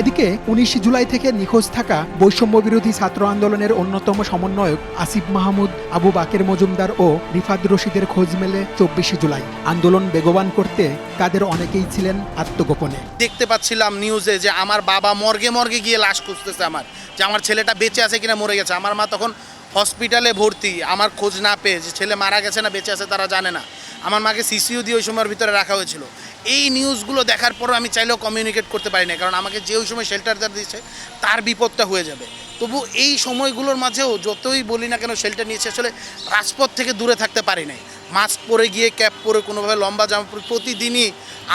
এদিকে 19 জুলাই থেকে নিখোঁজ থাকা বৈষম্য বিরোধী ছাত্র আন্দোলনের অন্যতম সমন্বয়ক আসিফ মাহমুদ, আবু বাকের মজুমদার ও রিফাত রশিদের খোঁজ মেলে 24 জুলাই। আন্দোলন বেগবান করতে তাদের অনেকেই ছিলেন আত্মগোপনে। দেখতে পাচ্ছিলাম নিউজে যে আমার বাবা মর্গে গিয়ে লাশ খুঁজতেছে, যে আমার ছেলেটা বেঁচে আছে কিনা মরে গেছে। আমার মা তখন হসপিটালে ভর্তি, আমার খোঁজ না পেয়ে যে ছেলে মারা গেছে না বেঁচে আছে তারা জানে না। আমার মাকে সিসিইউ দিয়ে ওই সময়ের ভিতরে রাখা হয়েছিল। এই নিউজগুলো দেখার পরও আমি চাইলেও কমিউনিকেট করতে পারি না, কারণ আমাকে যে ওই সময় শেল্টার দিচ্ছে তার বিপদটা হয়ে যাবে। তবু এই সময়গুলোর মাঝেও যতই বলি না কেন শেল্টার নিয়েছে, আসলে রাজপথ থেকে দূরে থাকতে পারি নাই। মাস্ক পরে গিয়ে ক্যাপ পরে কোনোভাবে লম্বা জামা পরে প্রতিদিনই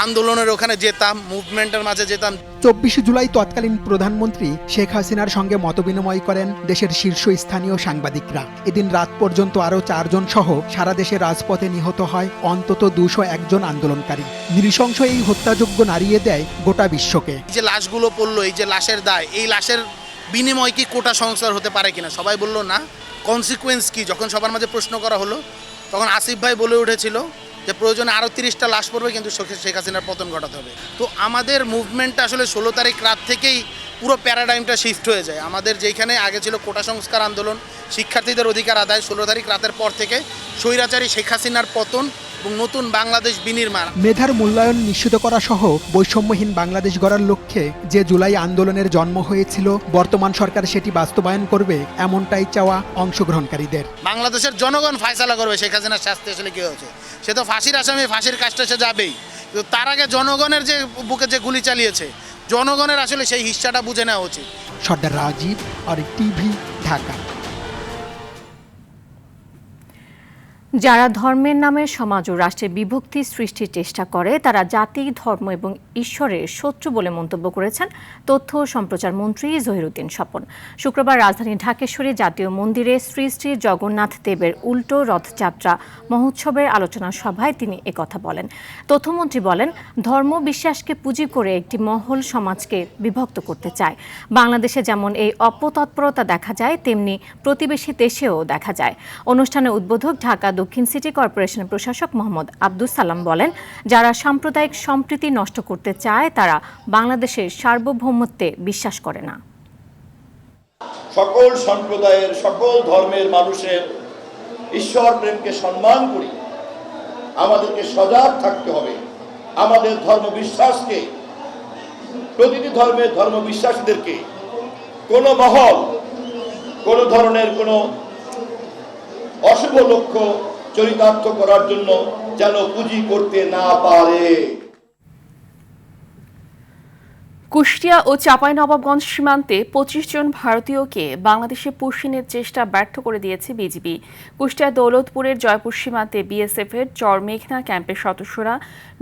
আন্দোলনের ওখানে যেতাম, মুভমেন্টের মাঝে যেতাম। 24 জুলাই তৎকালীন প্রধানমন্ত্রী শেখ হাসিনার সঙ্গে মতবিনিময় করেন দেশের শীর্ষস্থানীয় সাংবাদিকরা। এদিন রাত পর্যন্ত আরও 4 জন সহ সারা দেশে রাজপথে নিহত হয় অন্তত 201 জন আন্দোলনকারী। নৃশংস এই হত্যাযজ্ঞ নাড়িয়ে দেয় গোটা বিশ্বকে। এই যে লাশগুলো পড়লো, এই যে লাশের দায়, এই লাশের বিনিময় কি কোটা সংস্কার হতে পারে কিনা? সবাই বলল না। কনসিকুয়েন্স কি? যখন সবার মাঝে প্রশ্ন করা হলো তখন আসিফ ভাই বলে উঠেছিল যে প্রয়োজনে আরও 30টা লাশ পড়বে, কিন্তু শেখ হাসিনার পতন ঘটাতে হবে। তো আমাদের মুভমেন্টটা আসলে 16 তারিখ রাত থেকেই পুরো প্যারাডাইমটা শিফট হয়ে যায়। আমাদের যেখানে আগে ছিল কোটা সংস্কার আন্দোলন, শিক্ষার্থীদের অধিকার আদায়, 16 তারিখ রাতের পর থেকে স্বৈরাচারী শেখ হাসিনার পতন এবং নতুন বাংলাদেশ বিনির্মাণ। মেধার মূল্যায়ন নিশ্চিত করা সহ বৈষম্যহীন বাংলাদেশ গড়ার লক্ষ্যে যে জুলাই আন্দোলনের জন্ম হয়েছিল, বর্তমান সরকার সেটি বাস্তবায়ন করবে এমনটাই চাওয়া অংশগ্রহণকারীদের। বাংলাদেশের জনগণ ফয়সালা করবে শেখ হাসিনার শাস্তি আসলে কী হয়েছে। সে তো ফাঁসির আসামি, ফাঁসির কাজটা সে যাবেই, কিন্তু তার আগে জনগণের যে বুকে যে গুলি চালিয়েছে, জনগণের আসলে সেই হিস্সাটা বুঝে নেওয়া উচিত। সর্দার রাজীব আর টিভি, ঢাকা। যারা ধর্মের নামে সমাজ ও রাষ্ট্রের বিভক্তি সৃষ্টির চেষ্টা করে তারা জাতি, ধর্ম এবং ঈশ্বরের শত্রু বলে মন্তব্য করেছেন তথ্য ও সম্প্রচার মন্ত্রী জহিরুদ্দিন স্বপন। শুক্রবার রাজধানীর ঢাকেশ্বরী জাতীয় মন্দিরে শ্রী শ্রী জগন্নাথ দেবের উল্টো রথযাত্রা মহোৎসবের আলোচনা সভায় তিনি একথা বলেন। তথ্যমন্ত্রী বলেন, ধর্ম বিশ্বাসকে পুঁজি করে একটি মহল সমাজকে বিভক্ত করতে চায়। বাংলাদেশে যেমন এই অপতৎপরতা দেখা যায়, তেমনি প্রতিবেশী দেশেও দেখা যায়। অনুষ্ঠানে উদ্বোধক ঢাকা দক্ষিণ সিটি কর্পোরেশনের প্রশাসক মোহাম্মদ আব্দুস সালাম বলেন, যারা সাম্প্রদায়িক সম্প্রীতি নষ্ট করতে চায় তারা বাংলাদেশের সার্বভৌমত্বে বিশ্বাস করে না। সকল সম্প্রদায়ের, সকল ধর্মের মানুষের ঈশ্বর প্রেমকে সম্মান করি। আমাদেরকে সজাগ থাকতে হবে। আমাদের ধর্ম বিশ্বাসকে, প্রতিটি ধর্মের ধর্ম বিশ্বাসীদেরকে কোনো মহল কোনো ধরনের কোনো অশুভ লক্ষ্য চরিতার্থ করার জন্য যেন পুঁজি করতে না পারে। কুষ্টিয়া ও চাঁপাইনবাবগঞ্জ সীমান্তে 25 জন ভারতীয়কে বাংলাদেশে পুশিনের চেষ্টা ব্যর্থ করে দিয়েছে বিজিবি। কুষ্টিয়া দৌলতপুরের জয়পুর সীমান্তে বিএসএফের চর মেঘনা ক্যাম্পের সদস্যরা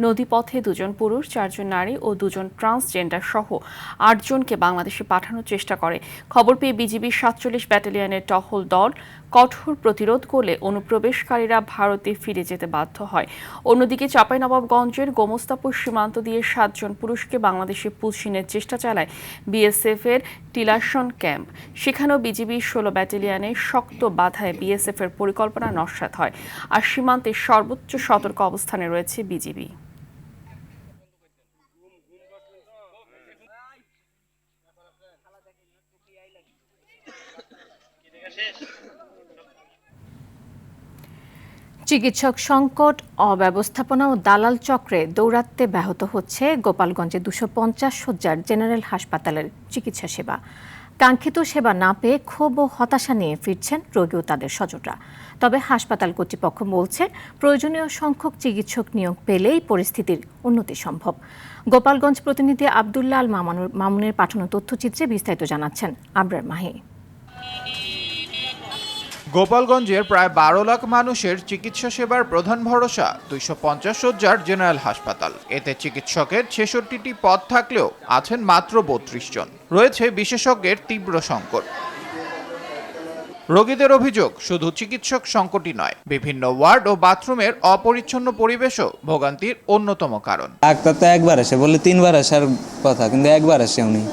নদীপথে 2 জন পুরুষ, 4 জন নারী ও 2 জন ট্রান্সজেন্ডার সহ 8 জনকে বাংলাদেশে পাঠানোর চেষ্টা করে। খবর পেয়ে বিজিবির 47 ব্যাটালিয়নের টহল দল কঠোর প্রতিরোধ করলে অনুপ্রবেশকারীরা ভারতে ফিরে যেতে বাধ্য হয়। অন্যদিকে চাঁপাইনবাবগঞ্জের গোমস্তাপুর সীমান্ত দিয়ে 7 জন পুরুষকে বাংলাদেশে পুশিনের চেষ্টা চালায় বিএসএফ এর টিলাসন ক্যাম্প। সেখানেও বিজিবি 16 ব্যাটালিয়নের শক্ত বাধায় বিএসএফ এর পরিকল্পনা নস্যাৎ হয়। আর সীমান্তে সর্বোচ্চ সতর্ক অবস্থানে রয়েছে বিজিবি। চিকিৎসক সংকট, অব্যবস্থাপনা ও দালাল চক্রে দৌরাত্ম্যে ব্যাহত হচ্ছে গোপালগঞ্জে 250 শয্যার জেনারেল হাসপাতালের চিকিৎসা সেবা। কাঙ্ক্ষিত সেবা না পেয়ে ক্ষোভ ও হতাশা নিয়ে ফিরছেন রোগী ও তাদের স্বজনরা। তবে হাসপাতাল কর্তৃপক্ষ বলছে, প্রয়োজনীয় সংখ্যক চিকিৎসক নিয়োগ পেলেই পরিস্থিতির উন্নতি সম্ভব। গোপালগঞ্জ প্রতিনিধি আব্দুল্লাহ আল মামুনের পাঠানো তথ্যচিত্রে বিস্তারিত জানাচ্ছেন আবরার মাহি। গোপালগঞ্জের প্রায় 12 লাখ মানুষের চিকিৎসা সেবার প্রধান ভরসা 250 শয্যার জেনারেল হাসপাতাল। এতে চিকিৎসকের 66টি পদ থাকলেও আছেন মাত্র 32 জন। রয়েছে বিশেষজ্ঞের তীব্র সংকট। রোগীদের অভিযোগ, শুধু চিকিৎসক সংকটই নয়, বিভিন্ন ওয়ার্ড ও বাথরুমের অপরিচ্ছন্ন পরিবেশও ভোগান্তির অন্যতম কারণ। ডাক্তার তো একবার আসে, বলে 3 বার আসার কথা, কিন্তু একবার আসে উনি।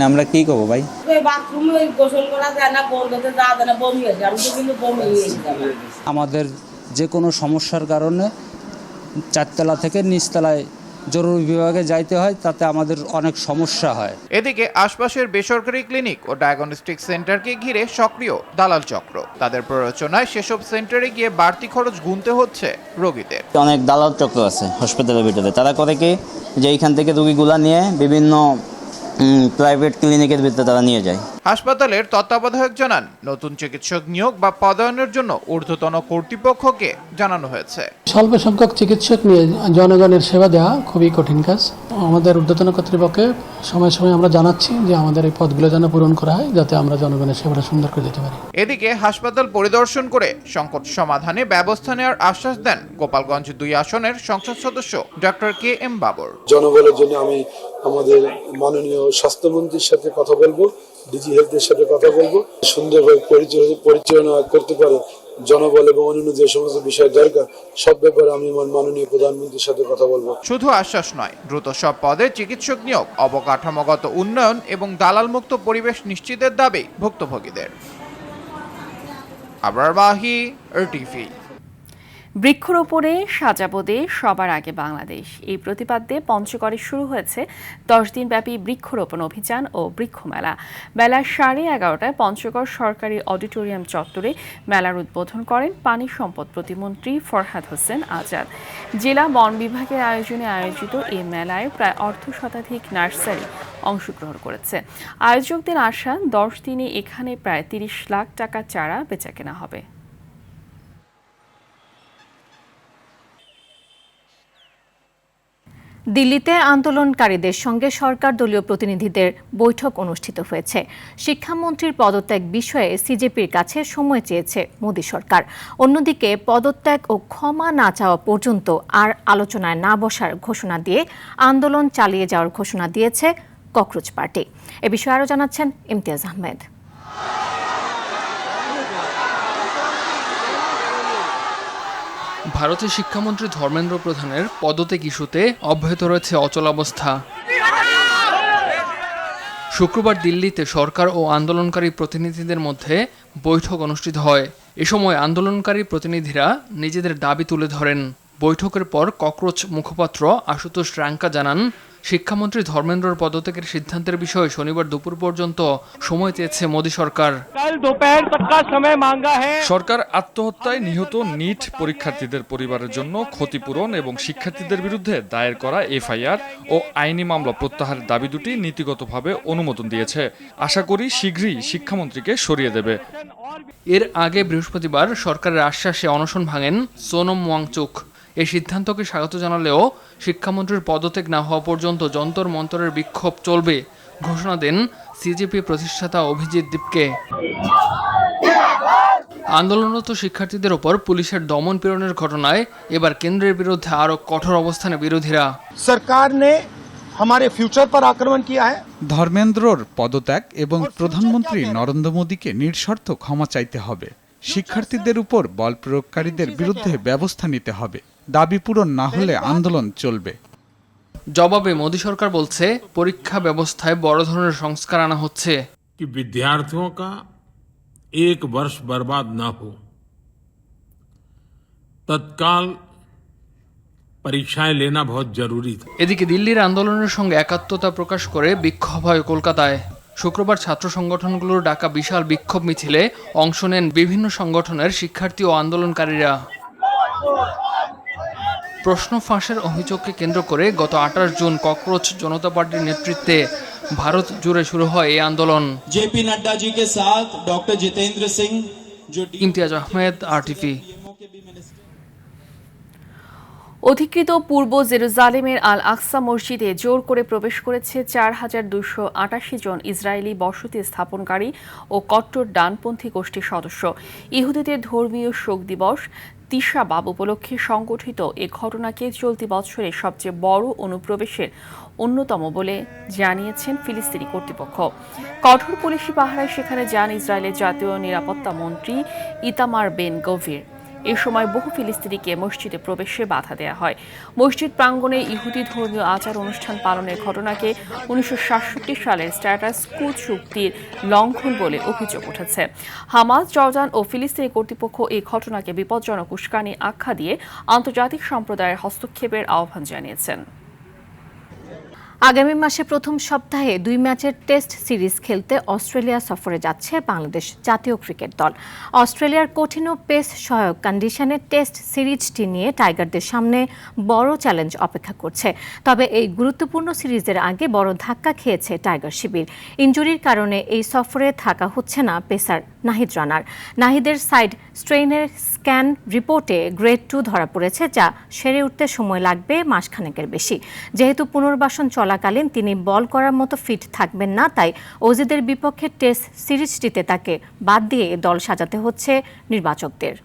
আমরা কি করবো ভাই? আমাদের যে কোনো সমস্যার কারণে 4 তলা থেকে নিচতলায় জরুরি বিভাগে যাইতে হয়, তাতে আমাদের অনেক সমস্যা হয়। এদিকে আশপাশের বেসরকারি ক্লিনিক ও ডায়াগনস্টিক সেন্টারকে ঘিরে সক্রিয় দালাল চক্র। তাদের প্ররোচনায় সেসব সেন্টারে গিয়ে বাড়তি খরচ গুনতে হচ্ছে রোগীদের। অনেক দালাল চক্র আছে হসপিটালের ভিতরে। তারা করে কি, যে এইখান থেকে রোগীগুলা নিয়ে বিভিন্ন প্রাইভেট ক্লিনিকের ভিতরে তারা নিয়ে যায়। হাসপাতালের তত্ত্বাবধায়ক জানান, নতুন চিকিৎসক নিয়োগ বা পদায়নের জন্য ঊর্ধ্বতন কর্তৃপক্ষকে জানানো হয়েছে। স্বল্প সংখ্যক চিকিৎসক নিয়ে জনগণের সেবা দেওয়া খুবই কঠিন কাজ। আমাদের ঊর্ধ্বতন কর্তৃপক্ষকে সময় সময় আমরা জানাচ্ছি যে আমাদের এই পদগুলো যেন পূরণ করা হয়, যাতে আমরা জনগণের সেবাটা সুন্দর করে দিতে পারি। এদিকে হাসপাতাল পরিদর্শন করে সংকট সমাধানে ব্যবস্থা নেওয়ার আশ্বাস দেন গোপালগঞ্জ 2 আসনের সংসদ সদস্য ডক্টর KM বাবর। জনগণের জন্য আমি আমাদের মাননীয় স্বাস্থ্যমন্ত্রীর সাথে কথা বলবো, ডিজি হেলথের সাথে কথা বলবো, সুন্দরভাবে পরিচালনা করতে পারে জনবল এবং অন্যান্য যে সমস্ত বিষয় দরকার, সব ব্যাপারে আমি আমার মাননীয় প্রধানমন্ত্রীর সাথে কথা বলবো। শুধু আশ্বাস নয়, দ্রুত সব পদে চিকিৎসক নিয়োগ, অবকাঠামোগত উন্নয়ন এবং দালাল মুক্ত পরিবেশ নিশ্চিতের দাবি ভুক্তভোগীদের। আবরার মাহি, RTV। বৃক্ষরোপণে সাজাবো দেশ, সবার আগে বাংলাদেশ। এই প্রতিপাদ্যে পঞ্চগড়ে শুরু হয়েছে 10 দিনব্যাপী বৃক্ষরোপণ অভিযান ও বৃক্ষমেলা। বেলা 11:30টায় পঞ্চগড় সরকারি অডিটোরিয়াম চত্বরে মেলার উদ্বোধন করেন পানি সম্পদ প্রতিমন্ত্রী ফরহাদ হোসেন আজাদ। জেলা বন বিভাগের আয়োজনে আয়োজিত এই মেলায় প্রায় অর্ধশতাধিক নার্সারি অংশগ্রহণ করেছে। আয়োজকদের আশা, 10 দিনে এখানে প্রায় 30 লাখ টাকা চারা বেচাকেনা হবে। দিল্লিতে আন্দোলনকারীদের সঙ্গে সরকার দলীয় প্রতিনিধিদের বৈঠক অনুষ্ঠিত হয়েছে। শিক্ষামন্ত্রীর পদত্যাগ বিষয়ে সিজেপির কাছে সময় চেয়েছে মোদী সরকার। অন্যদিকে পদত্যাগ ও ক্ষমা না চাওয়া পর্যন্ত আর আলোচনায় না বসার ঘোষণা দিয়ে আন্দোলন চালিয়ে যাওয়ার ঘোষণা দিয়েছে ককরোচ পার্টি। এ বিষয়ে আরও জানাচ্ছেন ইমতিয়াজ আহমেদ। ভারতের শিক্ষামন্ত্রী ধর্মেন্দ্র প্রধানের পদত্যাগ ইস্যুতে অব্যাহত রয়েছে অচলাবস্থা। শুক্রবার দিল্লিতে সরকার ও আন্দোলনকারী প্রতিনিধিদের মধ্যে বৈঠক অনুষ্ঠিত হয়। এ সময় আন্দোলনকারী প্রতিনিধিরা নিজেদের দাবি তুলে ধরেন। বৈঠকের পর ককরোচ মুখপাত্র আশুতোষ রাঙ্কা জানান, শিক্ষামন্ত্রী ধর্মেন্দ্রর পদত্যাগের সিদ্ধান্তের বিষয়ে শনিবার দুপুর পর্যন্ত সময় চেয়েছে মোদী সরকার। সরকার আত্মহত্যায় নিহত নিট পরীক্ষার্থীদের পরিবারের জন্য ক্ষতিপূরণ এবং শিক্ষার্থীদের বিরুদ্ধে দায়ের করা FIR ও আইনি মামলা প্রত্যাহারের দাবি দুটি নীতিগতভাবে অনুমোদন দিয়েছে। আশা করি শীঘ্রই শিক্ষামন্ত্রীকে সরিয়ে দেবে। এর আগে বৃহস্পতিবার সরকারের আশ্বাসে অনশন ভাঙেন সোনম ওয়াংচুক। এই সিদ্ধান্তকে স্বাগত জানালেও শিক্ষামন্ত্রীর পদত্যাগ না হওয়া পর্যন্ত যন্তর মন্তরের বিক্ষোভ চলবে ঘোষণা দেন সিজেপি প্রতিষ্ঠাতা অভিজিৎ দীপকে। আন্দোলনরত শিক্ষার্থীদের ওপর পুলিশের দমন পীড়নের ঘটনায় এবার কেন্দ্রের বিরুদ্ধে আরো কঠোর অবস্থানে বিরোধীরা। সরকার নে हमारे फ्यूचर पर आक्रमण किया है। ধর্মেন্দ্রর পদত্যাগ এবং প্রধানমন্ত্রী নরেন্দ্র মোদীকে নিঃশর্ত ক্ষমা চাইতে হবে। শিক্ষার্থীদের উপর বল প্রয়োগকারীদের বিরুদ্ধে ব্যবস্থা নিতে হবে। দাবি পূরণ না হলে আন্দোলন চলবে। জবাবে মোদী সরকার বলছে, পরীক্ষা ব্যবস্থায় বড় ধরনের সংস্কার আনা হচ্ছে। कि विद्यार्थियों का एक वर्ष बर्बाद ना हो, तत्काल परीक्षाएं लेना बहुत जरूरी था। এদিকে দিল্লির আন্দোলনের সঙ্গে একাত্মতা প্রকাশ করে বিক্ষোভ হয় কলকাতায়। শুক্রবার ছাত্র সংগঠনগুলোর ডাকা বিশাল বিক্ষোভ মিছিলে অংশ নেন বিভিন্ন সংগঠনের শিক্ষার্থী ও আন্দোলনকারীরা। প্রশ্ন ফাঁসের অভিযোগকে কেন্দ্র করে গত 28 জুন ককরোচ জনতা পার্টির নেতৃত্বে ভারত জুড়ে শুরু হয় এই আন্দোলন। जेपी नड्डा जी के साथ डॉक्टर जितेंद्र सिंह जो ইমতিয়াজ আহমেদ, RTV। অধিকৃত পূর্ব জেরুজালেমের আল আকসা মসজিদে জোর করে প্রবেশ করেছে 4288 জন ইসরায়েলি বসতি স্থাপনকারী ও কট্টর ডানপন্থী গোষ্ঠীর সদস্য। ইহুদিদের ধর্মীয় শোক দিবস তিশা বাব উপলক্ষে সংগঠিত এ ঘটনাকে চলতি বছরের সবচেয়ে বড় অনুপ্রবেশের অন্যতম বলে জানিয়েছেন ফিলিস্তিনি কর্তৃপক্ষ। কঠোর পুলিশি পাহারায় সেখানে যান ইসরায়েলের জাতীয় নিরাপত্তা মন্ত্রী ইতামার বেন গভির। এ সময় বহু ফিলিস্তিনিকে মসজিদে প্রবেশে বাধা দেওয়া হয়। মসজিদ প্রাঙ্গণে ইহুদি ধর্মীয় আচার অনুষ্ঠান পালনের ঘটনাকে 1967 সালের স্ট্যাটাস কো চুক্তির লঙ্ঘন বলে অভিযোগ উঠেছে। হামাস, জর্ডান ও ফিলিস্তিনি কর্তৃপক্ষ এই ঘটনাকে বিপজ্জনক উস্কানি আখ্যা দিয়ে আন্তর্জাতিক সম্প্রদায়ের হস্তক্ষেপের আহ্বান জানিয়েছেন। আগামী মাসে প্রথম সপ্তাহে 2 ম্যাচের টেস্ট সিরিজ খেলতে অস্ট্রেলিয়া সফরে যাচ্ছে বাংলাদেশ জাতীয় ক্রিকেট দল। অস্ট্রেলিয়ার কঠিন ও পেস সহায়ক কন্ডিশনে টেস্ট সিরিজটি নিয়ে টাইগারদের সামনে বড় চ্যালেঞ্জ অপেক্ষা করছে। তবে এই গুরুত্বপূর্ণ সিরিজের আগে বড় ধাক্কা খেয়েছে টাইগার শিবির। ইনজুরির কারণে এই সফরে থাকা হচ্ছে না পেসার নাহিদ রানার। নাহিদের সাইড স্ট্রেইনের স্ক্যান রিপোর্টে গ্রেড 2 ধরা পড়েছে, যা সেরে উঠতে সময় লাগবে মাসখানেকের বেশি। যেহেতু পুনর্বাসন চলাকালীন তিনি বল করার মতো ফিট থাকবেন না, তাই অজিদের বিপক্ষে টেস্ট সিরিজটিতে তাকে বাদ দিয়ে দল সাজাতে হচ্ছে নির্বাচকদের।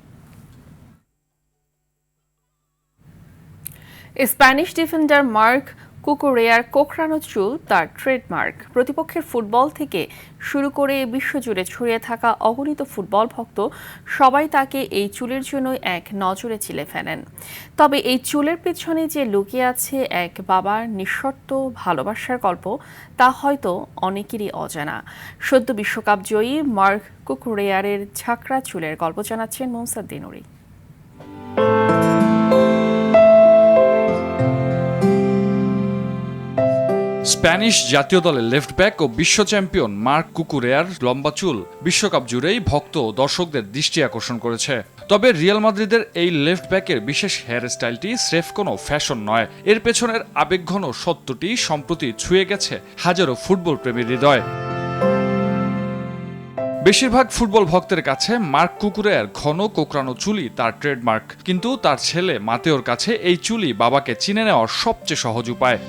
স্প্যানিশ ডিফেন্ডার মার্ক কুকুরেয়ার কোঁকড়ানো চুল তার ট্রেডমার্ক। প্রতিপক্ষের ফুটবল থেকে শুরু করে বিশ্বজুড়ে ছড়িয়ে থাকা অগণিত ফুটবল ভক্ত সবাই তাকে এই চুলের জন্য এক নজরে চিলে ফেলেন। তবে এই চুলের পেছনে যে লুকিয়ে আছে এক বাবার নিঃশর্ত ভালোবাসার গল্প, তা হয়তো অনেকেরই অজানা। সদ্য বিশ্বকাপ জয়ী মার্ক কুকুরেয়ারের ঝাঁকড়া চুলের গল্প জানাচ্ছেন মৌসাদ দিনুরি। স্প্যানিশ জাতীয় দলের লেফট ব্যাক ও বিশ্ব চ্যাম্পিয়ন মার্ক কুকুরেয়ার লম্বা চুল বিশ্বকাপ জুড়েই ভক্ত ও দর্শকদের দৃষ্টি আকর্ষণ করেছে। তবে রিয়াল মাদ্রিদের এই লেফট ব্যাকের বিশেষ হেয়ার স্টাইলটি স্রেফ কোনো ফ্যাশন নয়, এর পেছনের আবেগঘন সত্যটি সম্প্রতি ছুঁয়ে গেছে হাজারো ফুটবল প্রেমীর হৃদয়। বেশিরভাগ ফুটবল ভক্তের কাছে মার্ক কুকুরেয়ার ঘন কোঁকড়ানো চুলই তার ট্রেডমার্ক, কিন্তু তার ছেলে মাতেওর কাছে এই চুলই বাবাকে চিনে নেওয়ার সবচেয়ে সহজ উপায়।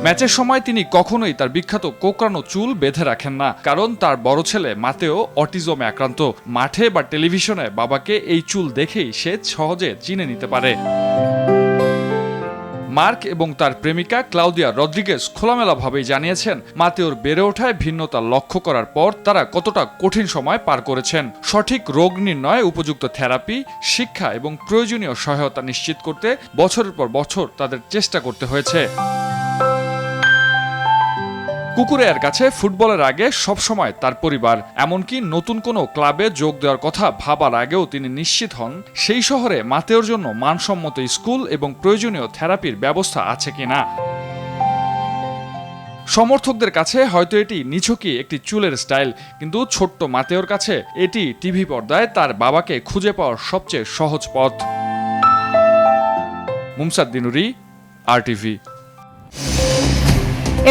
ম্যাচের সময় তিনি কখনোই তার বিখ্যাত কোঁকড়ানো চুল বেঁধে রাখেন না, কারণ তার বড় ছেলে মাতেও অটিজমে আক্রান্ত। মাঠে বা টেলিভিশনে বাবাকে এই চুল দেখেই সে সহজে চিনে নিতে পারে। মার্ক এবং তার প্রেমিকা ক্লাউদিয়া রদ্রিগেজ খোলামেলাভাবেই জানিয়েছেন মাতেওর বেড়ে ওঠায় ভিন্নতা লক্ষ্য করার পর তারা কতটা কঠিন সময় পার করেছেন। সঠিক রোগ নির্ণয়, উপযুক্ত থেরাপি, শিক্ষা এবং প্রয়োজনীয় সহায়তা নিশ্চিত করতে বছরের পর বছর তাদের চেষ্টা করতে হয়েছে। কুকুরেয়ার কাছে ফুটবলের আগে সবসময় তার পরিবার, এমনকি নতুন কোনো ক্লাবে যোগ দেওয়ার কথা ভাবার আগেও তিনি নিশ্চিত হন সেই শহরে মাতেওর জন্য মানসম্মত স্কুল এবং প্রয়োজনীয় থেরাপির ব্যবস্থা আছে কিনা। সমর্থকদের কাছে হয়তো এটি নিছকই একটি চুলের স্টাইল, কিন্তু ছোট্ট মাতেওর কাছে এটি টিভি পর্দায় তার বাবাকে খুঁজে পাওয়ার সবচেয়ে সহজ পথ। মুমসাদ দিনুরি, RTV।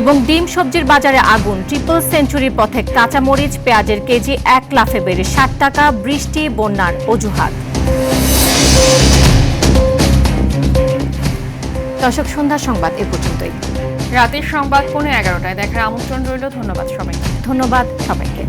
এবং ডিম সবজির বাজারে আগুন, ট্রিপল সেঞ্চুরির পথে কাঁচামরিচ, পেঁয়াজের কেজি 1 লাফে বেড়ে 60 টাকা, বৃষ্টি বন্যার অজুহাত। দর্শক, সন্ধ্যার সংবাদ এ পর্যন্তই। রাতের সংবাদ 11:15 দেখার আমন্ত্রণ রইল। ধন্যবাদ সবাইকে।